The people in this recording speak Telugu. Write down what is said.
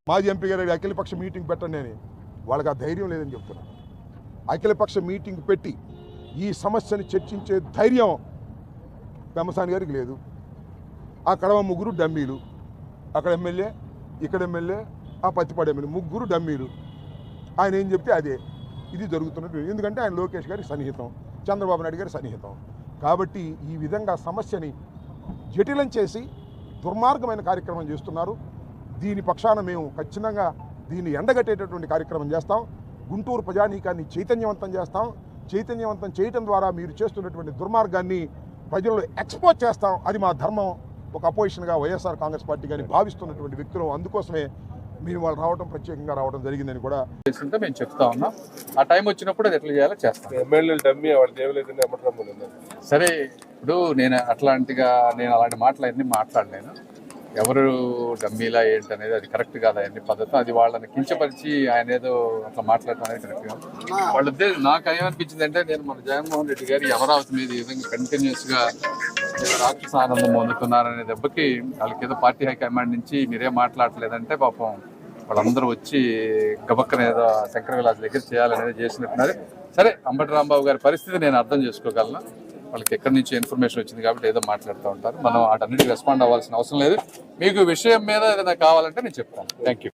మాజీ ఎంపీ గారు అఖిలపక్ష మీటింగ్ పెట్టండి అని వాళ్ళకి ఆ ధైర్యం లేదని చెప్తున్నారు. అఖిలపక్ష మీటింగ్ పెట్టి ఈ సమస్యని చర్చించే ధైర్యం పెమ్మసాని గారికి లేదు. ఆ కడవ ముగ్గురు డమ్మీలు, అక్కడ ఎమ్మెల్యే, ఇక్కడ ఎమ్మెల్యే, ఆ పత్తిపాడు ఎమ్మెల్యే, ముగ్గురు డమ్మీలు. ఆయన ఏం చెప్తే అదే ఇది జరుగుతున్నట్టు. ఎందుకంటే ఆయన లోకేష్ గారికి సన్నిహితం, చంద్రబాబు నాయుడు గారి సన్నిహితం. కాబట్టి ఈ విధంగా సమస్యని జటిలం చేసి దుర్మార్గమైన కార్యక్రమం చేస్తున్నారు. దీని పక్షాన మేము ఖచ్చితంగా దీన్ని ఎండగట్టేటటువంటి కార్యక్రమం చేస్తాం. గుంటూరు ప్రజానీకాన్ని చైతన్యవంతం చేస్తాం. చైతన్యవంతం చేయటం ద్వారా మీరు చేస్తున్నటువంటి దుర్మార్గాన్ని ప్రజల్లో ఎక్స్పోజ్ చేస్తాం. అది మా ధర్మం. ఒక అపోజిషన్గా వైఎస్ఆర్ కాంగ్రెస్ పార్టీ కానీ భావిస్తున్నటువంటి వ్యక్తులు, అందుకోసమే మేము వాళ్ళు రావడం, ప్రత్యేకంగా రావడం జరిగిందని కూడా మేము చెప్తా ఉన్నాం. ఆ టైం వచ్చినప్పుడు అది ఎట్లా చేయాలో చేస్తాం. సరే, ఇప్పుడు నేను అలాంటి మాటలు అన్నీ మాట్లాడలేను. ఎవరు డమ్మీలా ఏంటనేది అది కరెక్ట్ కాదు. అవన్నీ పద్ధతి అది వాళ్ళని కించపరిచి ఆయన ఏదో అట్లా మాట్లాడటం అనేది కరెక్ట్ కాదు. వాళ్ళ నాకు ఏమనిపించింది అంటే, నేను మన జగన్మోహన్ రెడ్డి గారి అమరావతి మీద ఈ విధంగా కంటిన్యూస్గా రాక్షస ఆనందం పొందుతున్నారనే దెబ్బకి వాళ్ళకి ఏదో పార్టీ హైకమాండ్ నుంచి మీరేం మాట్లాడలేదంటే పాపం వాళ్ళందరూ వచ్చి గబక్కన ఏదో శంకర విలాస్ దగ్గర చేయాలనేది చేసినట్టున్నారు. సరే, అంబటి రాంబాబు గారి పరిస్థితి నేను అర్థం చేసుకోగలను. వాళ్ళకి ఎక్కడి నుంచి ఇన్ఫర్మేషన్ వచ్చింది కాబట్టి ఏదో మాట్లాడుతూ ఉంటారు. మనం వాటన్నిటికి రెస్పాండ్ అవ్వాల్సిన అవసరం లేదు. మీకు విషయం మీద ఏదైనా కావాలంటే నేను చెప్తాను. Thank you.